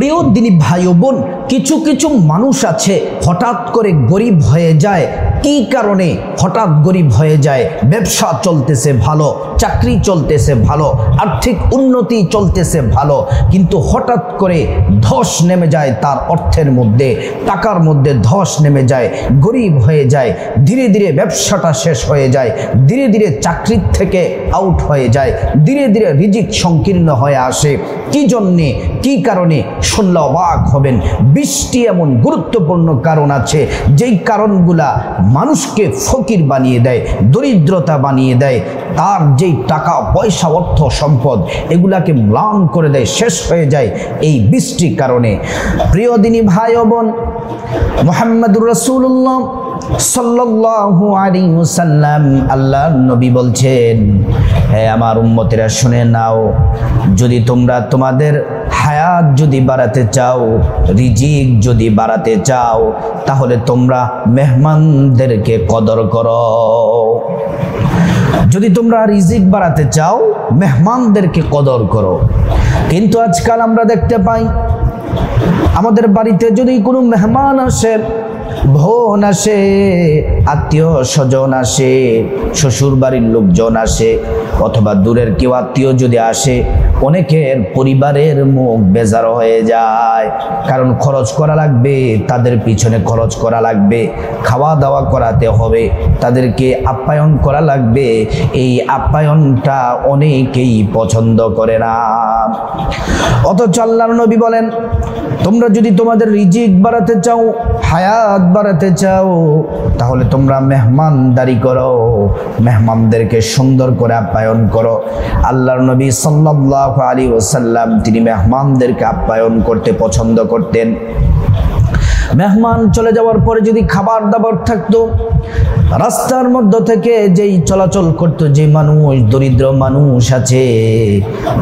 প্রিয় দিনী ভাই ও বোন, কিছু কিছু মানুষ আছে হঠাৎ করে গরিব হয়ে যায়। কি কারণে হঠাৎ গরিব হয়ে যায়? ব্যবসা চলতেছে ভালো, চাকরি চলতেছে ভালো, আর্থিক উন্নতি চলতেছে ভালো, কিন্তু হঠাৎ করে ধস নেমে যায় তার অর্থের মধ্যে, টাকার মধ্যে ধস নেমে যায়, গরিব হয়ে যায়। ধীরে ধীরে ব্যবসাটা শেষ হয়ে যায়, ধীরে ধীরে চাকরির থেকে আউট হয়ে যায়, ধীরে ধীরে রিজিক সংকীর্ণ হয়ে আসে। কি জন্যে, কি কারণে? শুনলে অবাক হবেন। 20টি এমন গুরুত্বপূর্ণ কারণ আছে যেই কারণগুলা মানুষকে ফকির বানিয়ে দেয়, দরিদ্রতা বানিয়ে দেয়। তার যেই টাকা পয়সা অর্থ সম্পদ এগুলাকে ম্লান করে দেয়, শেষ হয়ে যায় এই 20টি কারণে। প্রিয় দিনী ভাই ও বোন, মুহাম্মদুর রাসূলুল্লাহ সাল্লাল্লাহু আলাইহি ওয়াসাল্লাম আল্লাহর নবী বলছেন, হে আমার উম্মতেরা শুনে নাও, যদি তোমরা তোমাদের হায়াত যদি বাড়াতে চাও, রিজিক যদি বাড়াতে চাও, তাহলে তোমরা মেহমানদেরকে কদর করো। যদি তোমরা রিজিক বাড়াতে চাও, মেহমানদেরকে কদর করো। কিন্তু আজকাল আমরা দেখতে পাই, আমাদের বাড়িতে যদি কোনো মেহমান আসে, বোন আসে, আত্মীয় স্বজন আসে, শ্বশুর বাড়ির লোকজন আসে, অথবা দূরের কেউ আত্মীয় যদি আসে, অনেকের পরিবারের মুখ বেজার হয়ে যায়। কারণ খরচ করা লাগবে, তাদের পিছনে খরচ করা লাগবে, খাওয়া দাওয়া করাতে হবে, তাদেরকে আপ্যায়ন করা লাগবে। এই আপ্যায়নটা অনেকেই পছন্দ করে না। অথচ আল্লাহর নবী বলেন, তোমরা যদি তোমাদের রিজিক বাড়াতে চাও, হায়াত বাড়াতে চাও, তাহলে তোমরা মেহমানদারি করো, মেহমানদেরকে সুন্দর করে আপ্যায়ন করো। আল্লাহর নবী সাল্লাল্লাহু আলাইহি ওয়াসাল্লাম তিনি মেহমানদেরকে আপ্যায়ন করতে পছন্দ করতেন। মেহমান চলে যাওয়ার পরে যদি খাবার দাবার থাকতো, রাস্তার মধ্য থেকে যেই চলাচল করতো, যে মানুষ দরিদ্র মানুষ আছে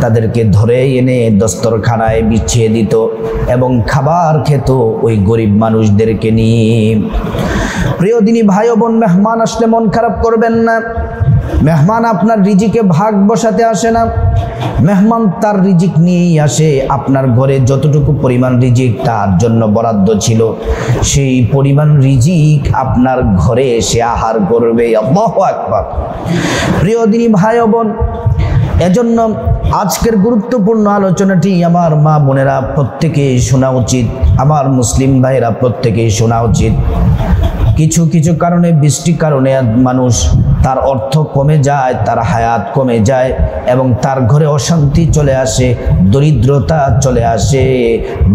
তাদেরকে ধরে এনে দস্তরখানায় বিছিয়ে দিত এবং খাবার খেত ওই গরিব মানুষদেরকে নিয়ে। প্রিয় দিনী ভাই ও বোন, মেহমান আসলে মন খারাপ করবেন না। মেহমান আপনার রিজিকে ভাগ বসাতে আসে না, মেহমান তার রিজিক নিয়েই আসে। আপনার ঘরে যতটুকু পরিমাণ রিজিক তার জন্য বরাদ্দ ছিল, সেই পরিমাণ রিজিক আপনার ঘরে এসে আহার করবে। আল্লাহু আকবার। প্রিয় দিনী ভাই ও বোন, এজন্য আজকের গুরুত্বপূর্ণ আলোচনাটি আমার মা বোনেরা প্রত্যেকেই শোনা উচিত, আমার মুসলিম ভাইরা প্রত্যেকেই শোনা উচিত। কিছু কিছু কারণে, 20টি কারণে মানুষ তার অর্থ কমে যায়, তার হায়াত কমে যায় এবং তার ঘরে অশান্তি চলে আসে, দরিদ্রতা চলে আসে।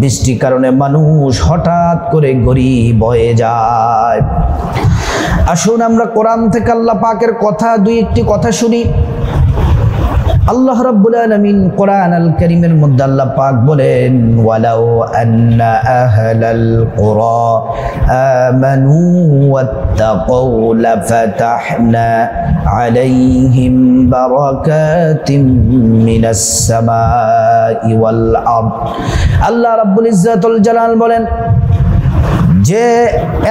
20টি কারণে মানুষ হঠাৎ করে গরিব হয়ে যায়। আসুন আমরা কোরআন থেকে আল্লাহ পাকের কথা, একটি কথা শুনি। আল্লাহ রাব্বুল আলামিন কোরআন আল কারীমের মধ্যে আল্লাহ পাক বলেন, ওয়ালাউ আন্না আহলাল কুরা আমানু ওয়াত্তাকাউ লাফাতাহনা আলাইহিম বারাকাতিন মিনাস সামাই ওয়াল আরদ। আল্লাহ রাব্বুল ইজ্জাতুল জালাল বলেন, যে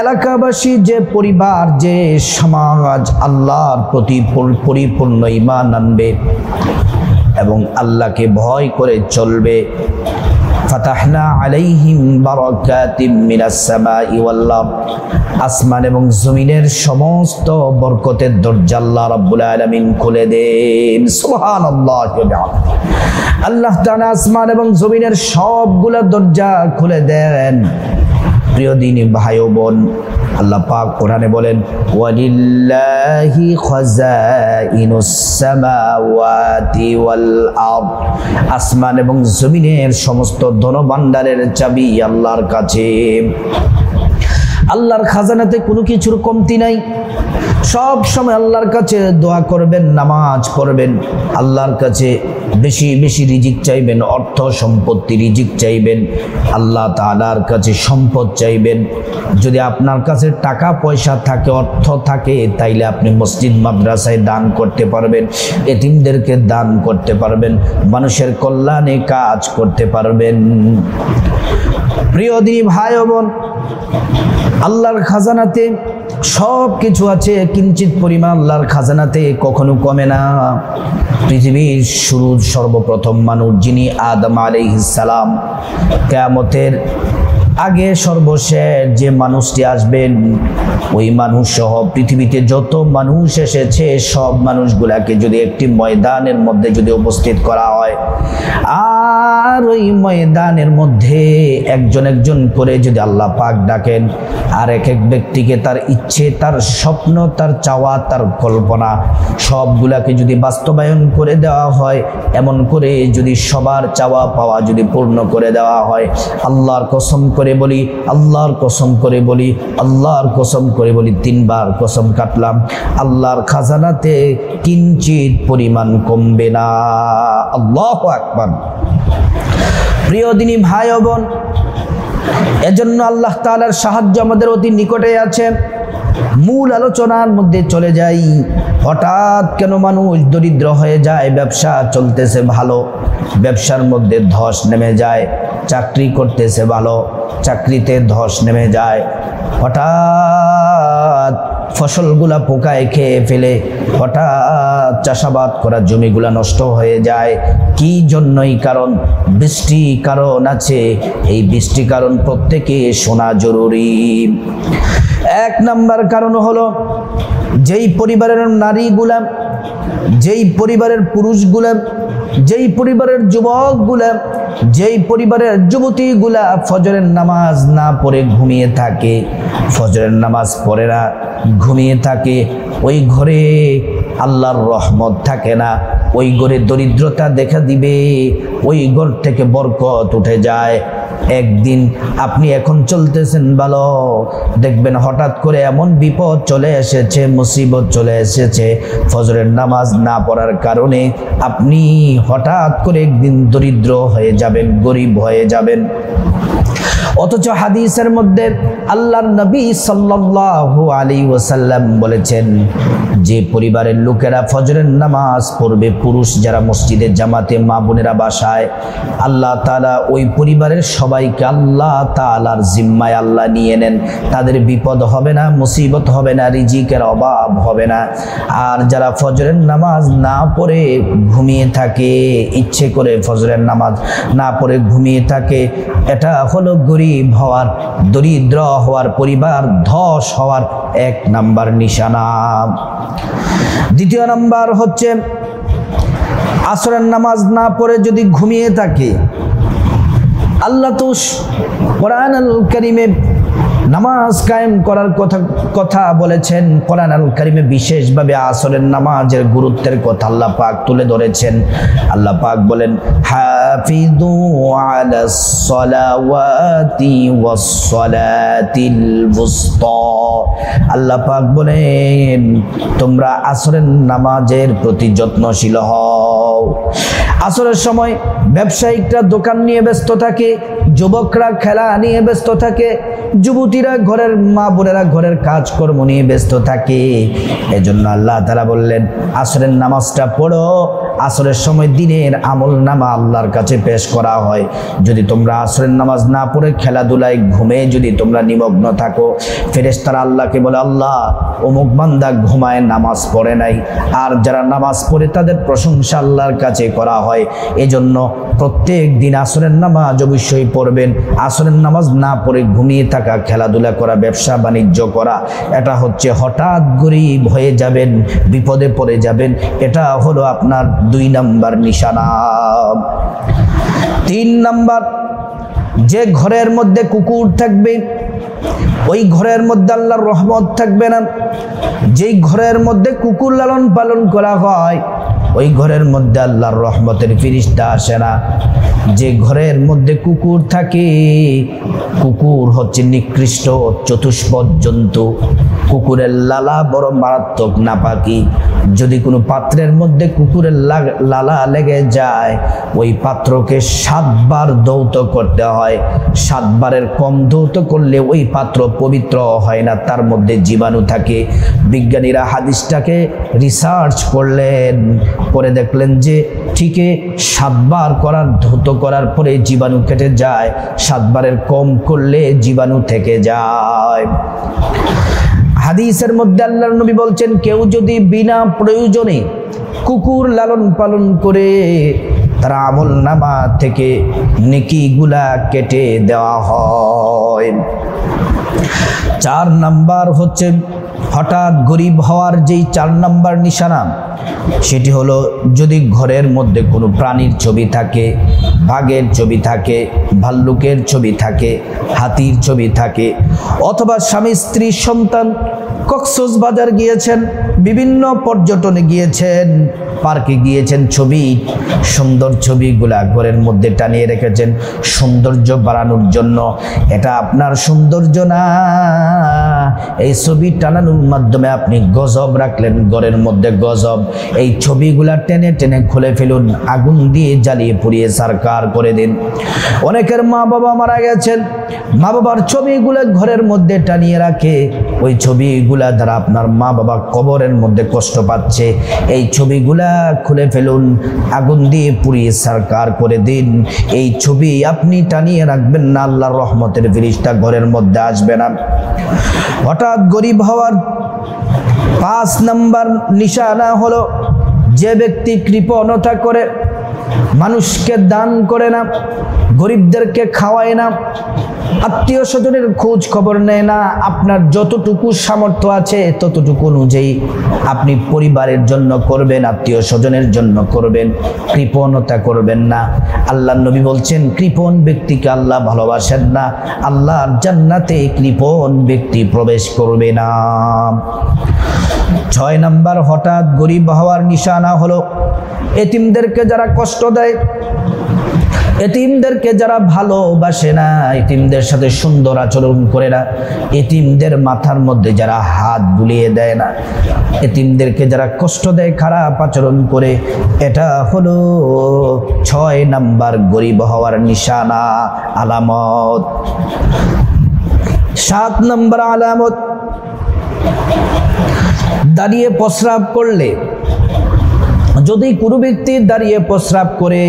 এলাকাবাসী, যে পরিবার, যে সমাজ আল্লাহর প্রতি পরিপূর্ণ ঈমান আনবে এবং আল্লাহকে ভয় করে চলবে, ফাতাহনা আলাইহিম বারাকাতিম মিনাস সামাই ওয়াল আরদ, আসমান এবং জমিনের সমস্ত বরকতের দরজা আল্লাহ রাব্বুল আলামিন খুলে দেন। সুবহানাল্লাহ। আল্লাহ তাআলা আসমান এবং জমিনের সবগুলা দরজা খুলে দেন। প্রিয় দিনী ভাই ও বোন, আল্লাহ পাক কোরআনে বলেন, ওয়ালিল্লাহি খাযাইনুস সামাওয়াতি ওয়াল আরদ, আসমান এবং জমিনের সমস্ত ধনভাণ্ডারের চাবি আল্লাহর কাছে। আল্লাহর খাজানাতে কোনো কিছুর কমতি নাই। সব সময় আল্লাহর কাছে দোয়া করবেন, নামাজ পড়বেন, আল্লাহর কাছে বেশি বেশি রিজিক চাইবেন, অর্থ সম্পত্তি রিজিক চাইবেন, আল্লাহ তাআলার কাছে সম্পদ চাইবেন। যদি আপনার কাছে টাকা পয়সা থাকে, অর্থ থাকে, তাইলে আপনি মসজিদ মাদ্রাসায় দান করতে পারবেন, এতিমদেরকে দান করতে পারবেন, মানুষের কল্যাণে কাজ করতে পারবেন। প্রিয় দিনী ভাই ও বোন, আল্লাহর খাজানাতে সব কিছু আছে, কিঞ্চিত পরিমাণ আল্লাহর খাজানাতে কখনো কমে না। পৃথিবীর শুরু সর্বপ্রথম মানুষ যিনি আদম আলাইহিস সালাম, কিয়ামতের আগে সর্বশেষ যে মানুষটি আসবেন, ওই মানুষ সহ পৃথিবীতে যত মানুষ এসেছে সব মানুষগুলাকে যদি একটি ময়দানের মধ্যে যদি উপস্থিত করা হয়, আর ওই ময়দানের মধ্যে একজন একজন করে যদি আল্লাহ পাক ডাকেন, আর এক এক ব্যক্তিকে তার ইচ্ছে, তার স্বপ্ন, তার চাওয়া, তার কল্পনা সবগুলাকে যদি বাস্তবায়ন করে দেওয়া হয়, এমন করে যদি সবার চাওয়া পাওয়া যদি পূর্ণ করে দেওয়া হয়, আল্লাহর কসম করে বলি, আল্লাহর কসম করে বলি, আল্লাহর কসম করে বলি, 3 বার কসম কাটলাম, আল্লাহর খাজানাতে কিঞ্চিত পরিমাণ কমবে না। আল্লাহু আকবার। প্রিয় দিনী ভাই ও বোন, এজন্য আল্লাহ তাআলার সাহায্য আমাদের অতি নিকটে আছে। মূল আলোচনার মধ্যে চলে যাই। হঠাৎ কেন মানুষ দরিদ্র হয়ে যায়? ব্যবসা চলতেছে ভালো, ব্যবসার মধ্যে ধস নেমে যায়। চাকরি করতেছে ভালো, চাকরিতে ধস নেমে যায়। হঠাৎ ফসলগুলা পোকায় খেয়ে ফেলে, হঠাৎ চাষাবাদ করা জমিগুলা নষ্ট হয়ে যায়। কি জন্যই? কারণ বৃষ্টি কারণ আছে। এই বৃষ্টি কারণ প্রত্যেকে শোনা জরুরি। 1 নাম্বার কারণ হলো, যেই পরিবারের নারীগুলা, যেই পরিবারের পুরুষগুলা, যেই পরিবারের যুবকগুলা, যেই পরিবারের যুবতীগুলা ফজরের নামাজ না পড়ে ঘুমিয়ে থাকে, ফজরের নামাজ পড়ে না, ঘুমিয়ে থাকে, ওই ঘরে আল্লাহর রহমত থাকে না, ওই ঘরে দরিদ্রতা দেখা দিবে, ওই ঘর থেকে বরকত উঠে যায়। একদিন আপনি এখন চলতেছেন ভালো, দেখবেন হঠাৎ করে এমন বিপদ চলে এসেছে, মুসিবত চলে এসেছে, ফজরের নামাজ না পড়ার কারণে আপনি হঠাৎ করে একদিন দরিদ্র হয়ে যাবেন, গরিব হয়ে যাবেন। অথচ হাদিসের মধ্যে আল্লাহর নবী সাল্লাল্লাহু আলাইহি ওয়াসাল্লাম বলেছেন, যে পরিবারের লোকেরা ফজরের নামাজ পড়বে, পুরুষ যারা মসজিদে জামাতে, মা বোনেরা বাসায়, আল্লাহ তাআলা ওই পরিবারের সবাইকে আল্লাহ তাআলার জিম্মায় আল্লাহ নিয়ে নেন। তাদের বিপদ হবে না, মুসিবত হবে না, রিজিকের অভাব হবে না। আর যারা ফজরের নামাজ না পড়ে ঘুমিয়ে থাকে, ইচ্ছে করে ফজরের নামাজ না পড়ে ঘুমিয়ে থাকে, এটা হলো গরিব হওয়ার, দরিদ্র হওয়ার, পরিবার ধস হওয়ার 1 নাম্বার নিশানা। 2 নাম্বার হচ্ছে, আসরের নামাজ না পড়ে যদি ঘুমিয়ে থাকে, আল্লাহ তো কোরআনুল কারীমে নামাজ কায়েম করার কথা বলেছেন। কোরআনুল কারীমে বিশেষভাবে আসরের নামাজের গুরুত্বের কথা আল্লাহ পাক তুলে ধরেছেন। আল্লাহ পাক বলেন, হাফিযু আলাস সালাওয়াতি ওয়াস সালাতিল বুসতা। আল্লাহ পাক বলেন, তোমরা আসরের নামাজের প্রতি যত্নশীল হও। আসরের সময় ব্যবসায়িকরা দোকান নিয়ে ব্যস্ত থাকে, যুবকরা খেলা নিয়ে ব্যস্ত থাকে, যুবতীরা ঘরের মা বোনেরা ঘরের কাজকর্ম নিয়ে ব্যস্ত থাকে। এজন্য আল্লাহ তাআলা বললেন, আসরের নামাজটা পড়ো। আসরের সময় দিনের আমল নামা আল্লাহর কাছে পেশ করা হয়। যদি তোমরা আসরের নামাজ না পড়ে খেলাধুলায় ঘুমে যদি তোমরা নিমগ্ন থাকো, ফেরেশতারা আল্লাহকে বলে, আল্লাহ অমুক বান্দা ঘুমায়, নামাজ পড়ে নাই। আর যারা নামাজ পড়ে তাদের প্রশংসা আল্লাহর কাছে করা হয়। এজন্য প্রত্যেক দিন আসরের নামাজ অবশ্যই পড়বেন। আসরের নামাজ না পড়ে ঘুমিয়ে থাকা, খেলাধুলা করা, ব্যবসা বাণিজ্য করা, এটা হচ্ছে হঠাৎ গরিব হয়ে যাবেন, বিপদে পড়ে যাবেন। এটা হলো আপনার 2 নাম্বার নিশানা। 3 নাম্বার, যে ঘরের মধ্যে কুকুর থাকবে, ওই ঘরের মধ্যে আল্লাহর রহমত থাকবে না। যেই ঘরের মধ্যে কুকুর লালন পালন করা হয়, ওই ঘরের মধ্যে আল্লাহর রহমতের ফেরেশতা আসে না। যে ঘরের মধ্যে কুকুর থাকে, কুকুর হচ্ছে নিকৃষ্ট চতুষ্পদ জন্তু। কুকুরের লালা বড় মারাত্মক নাপাকি। যদি কোনো পাত্রের মধ্যে কুকুরের লালা লেগে যায়, ওই পাত্রকে 7 বার ধৌত করতে হয়। 7 বারের কম ধৌত করলে ওই পাত্র পবিত্র হয় না, তার মধ্যে জীবাণু থাকে। বিজ্ঞানীরা হাদিসটাকে রিসার্চ করলেন, করে দেখলেন যে ঠিকই 7 বার ধৌত করার পরে জীবাণু কেটে যায়, 7 বারের কম করলে জীবাণু থেকে যায়। হাদিসের মধ্যে আল্লাহর নবী বলছেন, কেউ যদি বিনা প্রয়োজনে কুকুর লালন পালন করে তার আমলনামা থেকে নেকিগুলা কেটে দেওয়া হয়। 4 নাম্বার হচ্ছে হঠাৎ গরিব হওয়ার যেই 4 নাম্বার নিশানা, সেটি হলো যদি ঘরের মধ্যে কোনো প্রাণীর ছবি থাকে, বাঘের ছবি থাকে, ভাল্লুকের ছবি থাকে, হাতির ছবি থাকে, অথবা স্বামী স্ত্রী সন্তান কক্সবাজার গিয়েছেন, বিভিন্ন পর্যটনে গিয়েছেন, পার্কে গিয়েছেন, ছবি সুন্দর ছবিগুলা ঘরের মধ্যে টানিয়ে রেখেছেন সৌন্দর্য বাড়ানোর জন্য। এটা আপনার সৌন্দর্য না, এই ছবি টানানোর মাধ্যমে আপনি গজব রাখলেন ঘরের মধ্যে, গজব। এই ছবিগুলা টেনে টেনে খুলে ফেলুন, আগুন দিয়ে জ্বালিয়ে পুড়িয়ে সারকার করে দিন। অনেকের মা বাবা মারা গেছেন, মা বাবার ছবিগুলা ঘরের মধ্যে টানিয়ে রাখে, ওই ছবিগুলা দ্বারা আপনার মা বাবা কবরের মধ্যে কষ্ট পাচ্ছে। এই ছবিগুলা খুলে ফেলুন, আগুন দিয়ে পুড়িয়ে সারকার করে দিন। এই ছবি আপনি টানিয়ে রাখবেন না, আল্লাহর রহমতের ফেরেশতা ঘরের মধ্যে আসবে না। হঠাৎ গরিব হওয়ার 5 নাম্বার নিশানা হলো যে ব্যক্তি কৃপণতা করে, মানুষকে দান করে না, গরিবদেরকে খাওয়ায় না, আত্মীয় স্বজনের খোঁজ খবর নেয় না। আপনার যতটুকু সামর্থ্য আছে ততটুকু অনুযায়ী আপনি পরিবারের জন্য করবেন, আত্মীয় স্বজনের জন্য করবেন, কৃপণতা করবেন না। আল্লাহর নবী বলছেন, কৃপণ ব্যক্তিকে আল্লাহ ভালোবাসেন না, আল্লাহর জান্নাতে কৃপণ ব্যক্তি প্রবেশ করবে না। 6 নাম্বার হঠাৎ গরিব হওয়ার নিশানা হলো এতিমদেরকে যারা কষ্ট দেয়, এতিমদেরকে যারা ভালোবাসে না, এতিমদের সাথে সুন্দর আচরণ করে না, এতিমদের মাথার মধ্যে যারা হাত বুলিয়ে দেয় না, এতিমদেরকে যারা কষ্ট দেয়, খারাপ আচরণ করে, এটা হলো 6 নাম্বার গরিব হওয়ার নিশানা, আলামত। 7 নাম্বার আলামত, দাঁড়িয়ে প্রস্রাব করলে, যদি কোনো ব্যক্তি দাঁড়িয়ে প্রস্রাব করে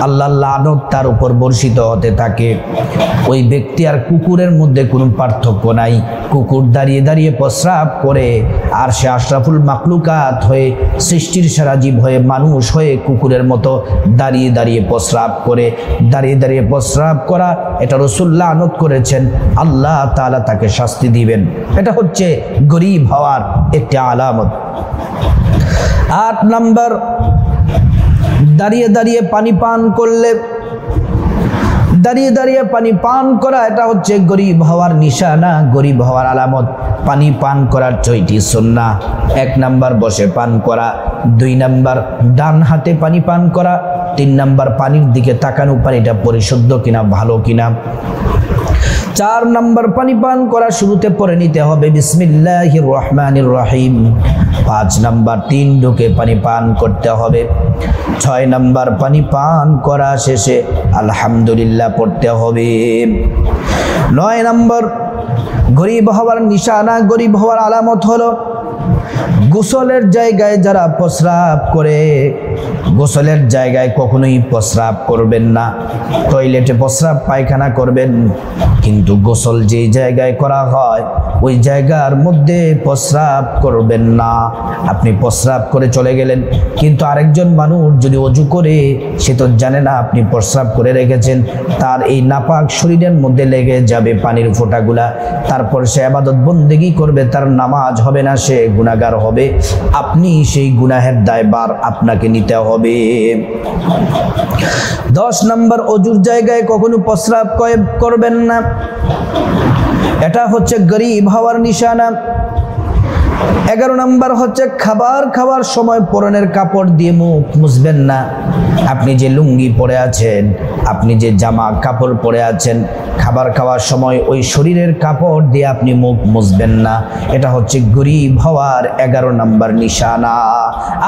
আল্লাহর লানত তার উপর বর্ষিত হতে থাকে। ওই ব্যক্তি আর কুকুরের মধ্যে কোনো পার্থক্য নাই। কুকুর দাঁড়িয়ে দাঁড়িয়ে প্রস্রাব করে, আর সে আশরাফুল মাখলুকাত হয়ে, সৃষ্টির সেরা জীব হয়ে, মানুষ হয়ে কুকুরের মতো দাঁড়িয়ে দাঁড়িয়ে প্রস্রাব করে। দাঁড়িয়ে দাঁড়িয়ে প্রস্রাব করা, এটা রাসূল লানত করেছেন, আল্লাহ তাআলা তাকে শাস্তি দিবেন। এটা হচ্ছে গরিব হওয়ার একটি আলামত। 8 নাম্বার, দাঁড়িয়ে দাঁড়িয়ে পানি পান করলে, দাঁড়িয়ে দাঁড়িয়ে পানি পান করা, এটা হচ্ছে গরিব হওয়ার নিশানা, গরিব হওয়ার আলামত। পানি পান করার 6টি সুন্নাহ। 1 নাম্বার বসে পান করা, 2 নাম্বার ডান হাতে পানি পান করা, 3 নাম্বার পানির দিকে তাকানো, পানিটা পরিশুদ্ধ কিনা, ভালো কিনা। 4 নাম্বার পানি পান করা শুরুতে পড়ে নিতে হবে বিসমিল্লাহির রহমানির রহিম। 5 নাম্বার 3 ঢুকে পানি পান করতে হবে। 6 নাম্বার পানি পান করা শেষে আলহামদুলিল্লাহ পড়তে হবে। 9 নাম্বার গরিব হওয়ার নিশানা, গরিব হওয়ার আলামত হলো গোসলের জায়গায় যারা প্রস্রাব করে, গোসলের জায়গায় কখনোই প্রস্রাব করবেন না। টয়লেটে প্রস্রাব পায়খানা করবেন, কিন্তু গোসল যে জায়গায় করা হয় ওই জায়গার মধ্যে প্রস্রাব করবেন না। আপনি প্রস্রাব করে চলে গেলেন, কিন্তু আরেকজন মানুষ যদি অজু করে, সে তো জানে না আপনি প্রস্রাব করে রেখেছেন, তার এই নাপাক শরীরের মধ্যে লেগে যাবে পানির ফোঁটাগুলা, তারপর সে ইবাদত বন্দেগী করবে, তার নামাজ হবে না, সে গুনাহগার হবে। আপনি সেই গুনাহের দায়ভার আপনাকে নিতে হবে। 10 নাম্বার অজুর জায়গায় কখনো প্রস্রাব করবেন না, এটা হচ্ছে গরিব হওয়ার নিশানা। 11 নাম্বার হচ্ছে খাবার খাওয়ার সময় পরনের কাপড় দিয়ে মুখ মুছবেন না। আপনি যে লুঙ্গি পরে আছেন, আপনি যে জামা কাপড় পরে আছেন, খাবার খাওয়ার সময় ওই শরীরের কাপড় দিয়ে আপনি মুখ মুছবেন না। এটা হচ্ছে গরিব হওয়ার 11 নাম্বার নিশানা।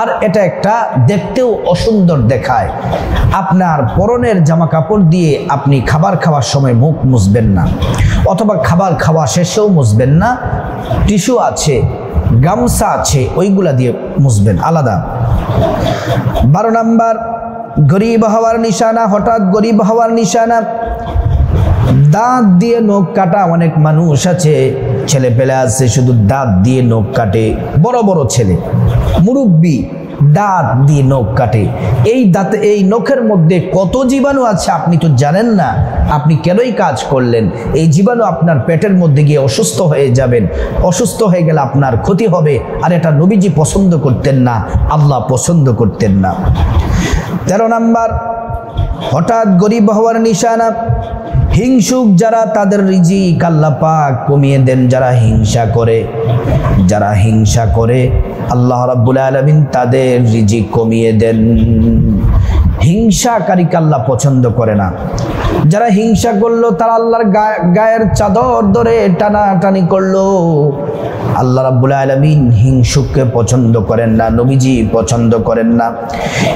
আর এটা একটা দেখতেও অসুন্দর দেখায়। আপনার পরনের জামা কাপড় দিয়ে আপনি খাবার খাওয়ার সময় মুখ মুছবেন না, অথবা খাবার খাওয়া শেষেও মুছবেন না। টিস্যু আছে, গামছা আছে, ওইগুলা দিয়ে মুছবেন আলাদা। 12 নাম্বার গরিব হওয়ার নিশানা, হঠাৎ গরিব হওয়ার নিশানা দাঁত দিয়ে নখ কাটা। অনেক মানুষ আছে ছেলে পেলে আছে শুধু দাঁত দিয়ে নখ কাটে, বড় বড় ছেলে মুরব্বী দাঁত দিয়ে নখ কাটে। এই দাঁতে এই নখের মধ্যে কত জীবাণু আছে আপনি তো জানেন না, আপনি কেনই কাজ করলেন? এই জীবাণু আপনার পেটের মধ্যে গিয়ে অসুস্থ হয়ে যাবেন, অসুস্থ হয়ে গেলে আপনার ক্ষতি হবে। আর এটা নবীজি পছন্দ করতেন না, আল্লাহ পছন্দ করতেন না। 13 নাম্বার, হঠাৎ গরিব হওয়ার নিশানা। হিংসুক যারা, তাদের রিজিক আল্লাহ পাক কমিয়ে দেন। যারা হিংসা করে আল্লাহ রাব্বুল আলামিন তাদের রিজিক কমিয়ে দেন। হিংসাকারীকে আল্লাহ পছন্দ করে না। যারা হিংসা করলো তারা আল্লাহর গায়ের চাদর ধরে টানাটানি করলো। আল্লাহ রাব্বুল আলামিন হিংসুককে পছন্দ করেন না, নবীজি পছন্দ করেন না।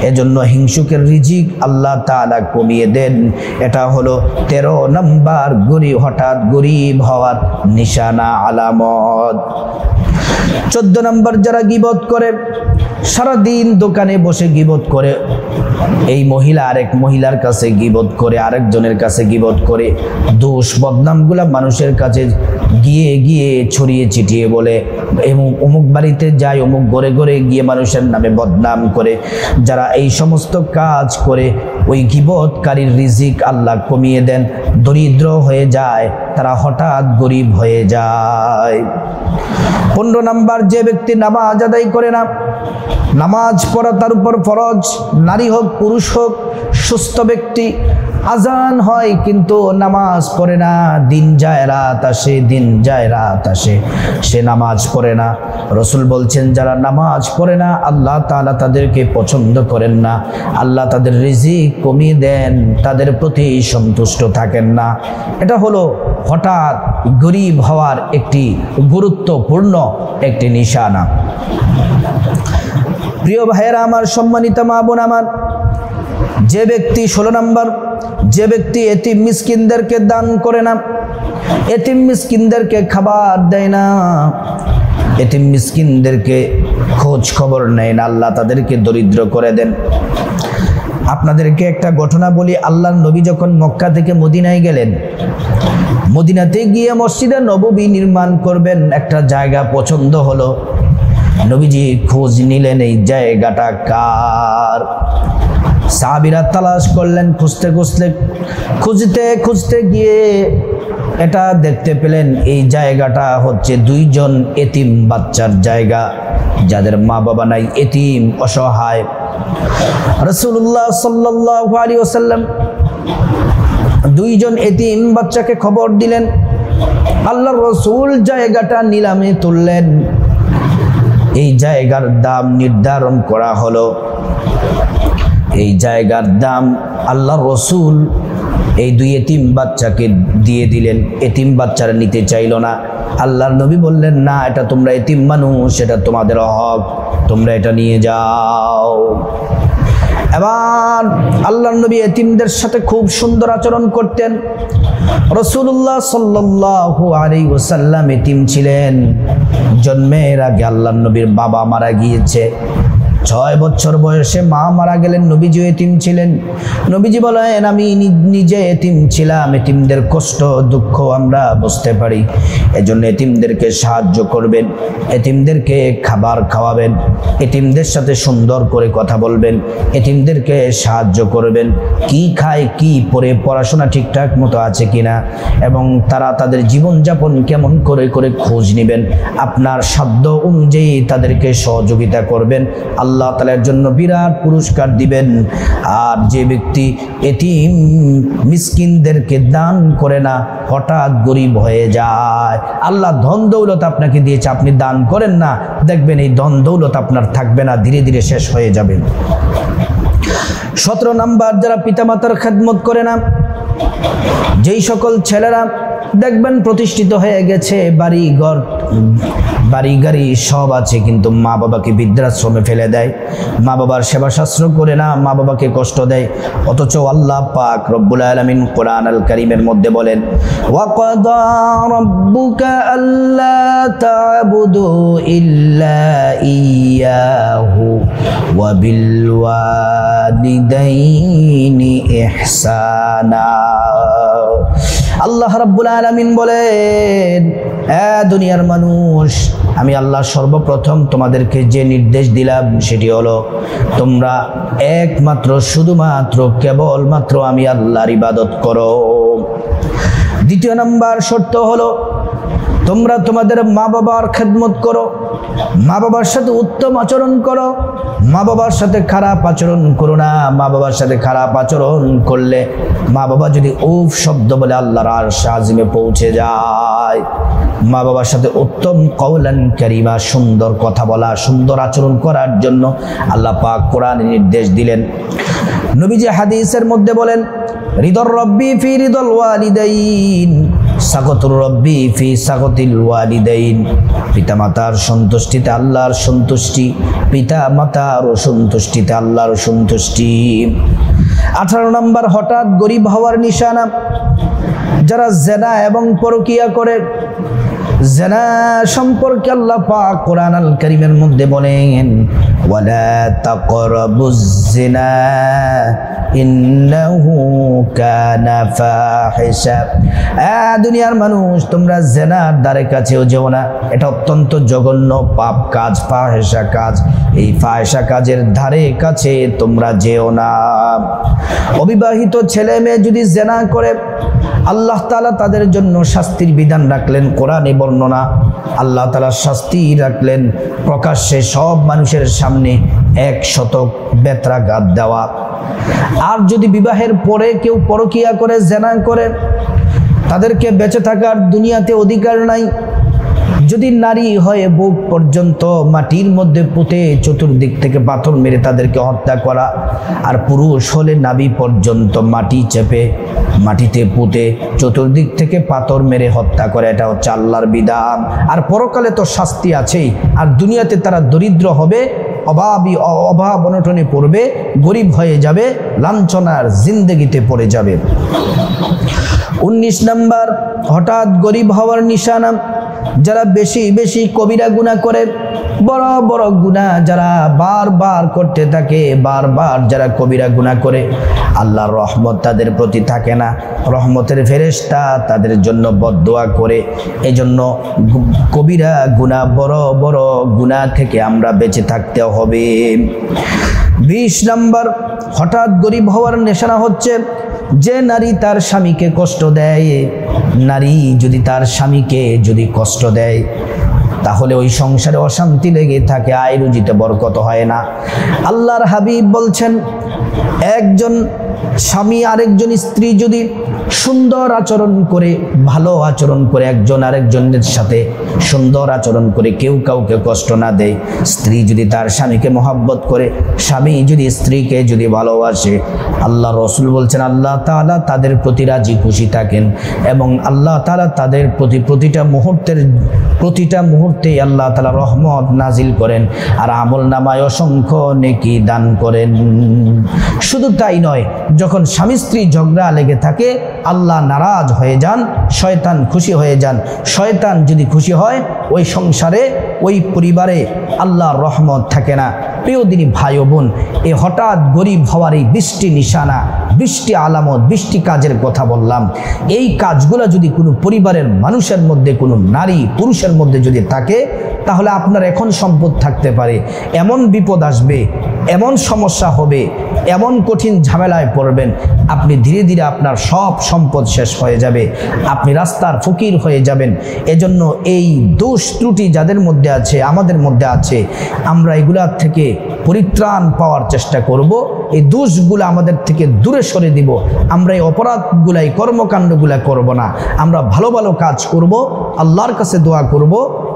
এজন্য হিংসুকের রিজিক আল্লাহ তাআলা কমিয়ে দেন। এটা হলো 13 নাম্বার হঠাৎ গরিব হওয়ার নিশানা, আলামত। 14 নাম্বার, যারা গীবত করে, সারাদিন দোকানে বসে গীবত করে। এই মহিলা আরেক মহিলার কাছে গীবত করে, আরেকজনের কাছে গীবত করে, দোষ বদনামগুলা মানুষের কাছে গিয়ে গিয়ে ছড়িয়ে ছিটিয়ে বলে, অমুক বাড়িতে যায়, অমুক ঘরে ঘরে গিয়ে মানুষের নামে বদনাম করে। যারা এই সমস্ত কাজ করে, ওই গীবতকারীর রিজিক আল্লাহ কমিয়ে দেন, দরিদ্র হয়ে যায়, তারা হঠাৎ গরিব হয়ে যায়। 15 নাম্বার, যে ব্যক্তি নামাজ আদায় করে না, নামাজ পড়া তার উপর ফরজ, নারী হোক পুরুষ হোক, সুস্থ ব্যক্তি, আজান হয় কিন্তু নামাজ পড়ে না, দিন যায় রাত আসে, সে নামাজ পড়ে না। রসুল বলছেন যারা নামাজ পড়ে না আল্লাহ তাআলা তাদেরকে পছন্দ করেন না, আল্লাহ তাদের রিজিক কমিয়ে দেন, তাদের প্রতি সন্তুষ্ট থাকেন না। এটা হলো হঠাৎ গরিব হওয়ার একটি গুরুত্বপূর্ণ একটি নিশানা। প্রিয় ভাইয়েরা আমার, সম্মানিত মা বোন আমার, যে ব্যক্তি 16 নাম্বার, যে ব্যক্তি এতিম মিসকিনদেরকে দান করে না, এতিম মিসকিনদেরকে খাবার দেয় না, এতিম মিসকিনদেরকে খোঁজ খবর নেয় না, আল্লাহ তাদেরকে দরিদ্র করে দেন। আপনাদেরকে একটা ঘটনা বলি। আল্লাহর নবী যখন মক্কা থেকে মদিনায় গেলেন, মদিনাতে গিয়ে মসজিদে নববী নির্মাণ করবেন, একটা জায়গা পছন্দ হলো। নবীজি খোঁজ নিলেন এই জায়গাটা কার। সাহাবীরা তালাশ করলেন, খুঁজতে গিয়ে এটা দেখতে পেলেন এই জায়গাটা হচ্ছে 2 জন এতিম বাচ্চার জায়গা, যাদের মা বাবা নাই, এতিম অসহায়। রাসূলুল্লাহ সাল্লাল্লাহু আলাইহি ওয়াসাল্লাম 2 জন এতিম বাচ্চাকে খবর দিলেন। আল্লাহর রাসূল জায়গাটা নিলামে তুললেন। এই জায়গার দাম নির্ধারণ করা হলো। এই জায়গার দাম আল্লাহর রাসূল এই 2 এতিম বাচ্চাকে দিয়ে দিলেন। এতিম বাচ্চারা নিতে চাইল না। আল্লাহর নবী বললেন, না, এটা তোমরা এতিম মানুষ, এটা তোমাদের হক, তোমরা এটা নিয়ে যাও। এবার আল্লাহর নবী এতিমদের সাথে খুব সুন্দর আচরণ করতেন। রাসূলুল্লাহ সাল্লাল্লাহু আলাইহি ওয়াসাল্লাম এতিম ছিলেন। জন্মের আগে আল্লাহর নবীর বাবা মারা গিয়েছে। 6 বছর বয়সে মা মারা গেলেন, নবীজি এতিম ছিলেন। নবীজি বলেন, আমি নিজে এতিম ছিলাম, এতিমদের কষ্ট দুঃখ আমরা বুঝতে পারি, এজন্য এতিমদেরকে সাহায্য করবেন, এতিমদেরকে খাবার খাওয়াবেন, এতিমদের সাথে সুন্দর করে কথা বলবেন, এতিমদেরকে সাহায্য করবেন, কি খায় কি পরে, পড়াশোনা ঠিকঠাক মতো আছে কিনা, এবং তারা তাদের জীবনযাপন কেমন করে খোঁজ নেবেন। আপনার সাধ্য অনুযায়ী তাদেরকে সহযোগিতা করবেন, আল্লাহ তাআলার জন্য বিরাট পুরস্কার দিবেন। আর যে ব্যক্তি এতিম মিসকিনদেরকে দান করে না, হঠাৎ গরিব হয়ে যায়। আল্লাহ ধন দৌলত আপনাকে দিয়েছে, আপনি দান করেন না, দেখবেন এই ধন দৌলত আপনার থাকবে না, ধীরে ধীরে শেষ হয়ে যাবে। 17 নাম্বার, যারা পিতামাতার খেদমত করে না, যেই সকল ছেলেরা দেখবেন প্রতিষ্ঠিত হয়ে গেছে, বাড়ি গাড়ি সব আছে, কিন্তু মা বাবাকে বৃদ্ধাশ্রমে ফেলে দেয়, মা বাবার সেবা শাস্ত্র করে না, মা বাবাকে কষ্ট দেয়। অথচ আল্লাহ পাক রব্বুল আলামিন কোরআন আল কারীমের মধ্যে বলেন, ওয়াকাদা রাব্বুকা আল্লা তা'বুদু ইল্লা ইয়্যাহু ওয়া বিল ওয়ালিদাইনি ইহসানা। আল্লাহ আল্লাহ রাব্বুল আলামিন বলেন, দুনিয়ার মানুষ, আমি আল্লাহ সর্বপ্রথম তোমাদেরকে যে নির্দেশ দিলাম সেটি হলো তোমরা একমাত্র শুধুমাত্র কেবলমাত্র আমি আল্লাহর ইবাদত করো। দ্বিতীয় নাম্বার শর্ত হলো তোমরা তোমাদের মা বাবার খেদমত করো, মা বাবার সাথে উত্তম আচরণ করো, মা বাবার সাথে খারাপ আচরণ করো না। মা বাবার সাথে খারাপ আচরণ করলে মা বাবা যদি উফ শব্দ বলে আল্লাহর আরশে আজিমে পৌঁছে যায়। মা বাবার সাথে উত্তম কওলান কারীমা, সুন্দর কথা বলা, সুন্দর আচরণ করার জন্য আল্লাহ পাক কোরআনে নির্দেশ দিলেন। নবীজি হাদিসের মধ্যে বলেন, রিদর রব্বি ফি রিদল ওয়ালিদাইন, সাগতুর রব্বি ফি সাগতিল ওয়ালিদাইন। পিতা মাতার সন্তুষ্টিতে আল্লাহর সন্তুষ্টি, পিতা মাতার সন্তুষ্টিতে আল্লাহর সন্তুষ্টি। 18 নম্বর হঠাৎ গরিব হওয়ার নিশানা যারা জিনা এবং পরকিয়া করে। জিনা সম্পর্কে আল্লাহ পাক কোরআন আল কারীমের মধ্যে বলেন, ওয়ালা তাকরাবুজ জিনা ইন্নাহু কানা ফাহিশা। দুনিয়ার মানুষ, তোমরা জিনার দ্বারে কাছেও যেও না, এটা অত্যন্ত জঘন্য পাপ কাজ, ফাহিশা কাজ। এই ফাহিশা কাজের ধারে কাছে তোমরা যেও না। অবিবাহিত ছেলে মেয়ে যদি জিনা করে, আল্লাহ তাআলা তাদের জন্য শাস্তির বিধান রাখলেন। কোরআনে বর্ণনা, আল্লাহ তাআলা শাস্তি রাখলেন প্রকাশ্যে সব মানুষের সামনে 100 বেত্রাঘাত দেওয়া। আর যদি বিবাহের পরে কেউ পরকিয়া করে, জিনা করে, তাদেরকে বেঁচে থাকার দুনিয়াতে অধিকার নাই। যদি নারী হয়ে বুক পর্যন্ত মাটির মধ্যে পুঁতে চতুর্দিক থেকে পাথর মেরে তাদেরকে হত্যা করা, আর পুরুষ হলে নাভি পর্যন্ত মাটি চেপে মাটিতে পুঁতে চতুর্দিক থেকে পাথর মেরে হত্যা করে, এটা হচ্ছে আল্লাহর বিধান। আর পরকালে তো শাস্তি আছেই। আর দুনিয়াতে তারা দরিদ্র হবে, অভাব অনটনে পড়বে, গরিব হয়ে যাবে, লাঞ্ছনার জিন্দেগিতে পড়ে যাবে। 19 নম্বর হঠাৎ গরিব হওয়ার নিশানা যারা বেশি বেশি কবিরা গুনাহ করে, বড় বড় গুনাহ যারা বারবার করতে থাকে, বারবার যারা কবিরা গুনাহ করে, আল্লাহর রহমত তাদের প্রতি থাকে না। রহমতের ফেরেশতা তাদের জন্য বদদোয়া করে। এজন্য কবিরা গুনাহ, বড় বড় গুনাহ থেকে আমরা বেঁচে থাকতে হবে। 20 নম্বর হঠাৎ গরিব হওয়ার নিশানা হচ্ছে যে নারী তার স্বামীকে কষ্ট দেয়। নারী যদি তার স্বামীকে যদি কষ্ট দেয়, তাহলে ওই সংসারে অশান্তি লেগে থাকে, আয় রুজিতে বরকত হয় না। আল্লাহর হাবিব বলছেন, একজন স্বামী আরেকজন স্ত্রী যদি সুন্দর আচরণ করে, ভালো আচরণ করে, একজন আরেকজনের সাথে সুন্দর আচরণ করে, কেউ কাউকে কষ্ট না দেয়, স্ত্রী যদি তার স্বামীকে মহব্বত করে, স্বামী যদি স্ত্রীকে যদি ভালোবাসে, আল্লাহ রসুল বলছেন আল্লাহ তাআলা তাদের প্রতি রাজি খুশি থাকেন এবং আল্লাহ তাআলা তাদের প্রতি প্রতিটা মুহূর্তে আল্লাহ তাআলা রহমত নাজিল করেন আর আমল নামায় অসংখ্য নেকি দান করেন। শুধু তাই নয়, যখন স্বামী স্ত্রী ঝগড়া লেগে থাকে, আল্লাহ নারাজ হয়ে যান, শয়তান খুশি হয়ে যান। শয়তান যদি খুশি হয়, ওই সংসারে, ওই পরিবারে আল্লাহর রহমত থাকে না। প্রিয় দিনী ভাই ও বোন, এই হঠাৎ গরিব হওয়ার এই 20টি নিশানা, 20টি আলামত, 20টি কাজের কথা বললাম। এই কাজগুলো যদি কোনো পরিবারের মানুষের মধ্যে, কোনো নারী পুরুষের মধ্যে যদি থাকে, তাহলে আপনার এখন সম্পদ থাকতে পারে, এমন বিপদ আসবে, এমন সমস্যা হবে, এমন কঠিন ঝামেলায় পড়বেন, আপনি ধীরে ধীরে আপনার সব সম্পদ শেষ হয়ে যাবে, আপনি রাস্তার ফকির হয়ে যাবেন। এজন্য এই দোষ ত্রুটি যাদের মধ্যে আছে, আমাদের মধ্যে আছে, আমরা এগুলার থেকে পরিত্রাণ পাওয়ার চেষ্টা করব। এই দোষগুলো আমাদের থেকে দূরে সরে দিব। আমরা এই অপরাধগুলো, এই কর্মকাণ্ডগুলো করব না। আমরা ভালো ভালো কাজ করব, আল্লাহর কাছে দোয়া করব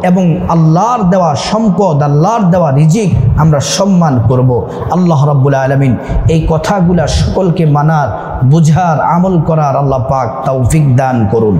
এবং আল্লাহর দেওয়া সম্পদ, আল্লাহর দেওয়া রিজিক আমরা সম্মান করব। আল্লাহ রাব্বুল আলামিন এই কথাগুলা সকলকে মানার, বুঝার, আমল করার আল্লাহ পাক তৌফিক দান করুন।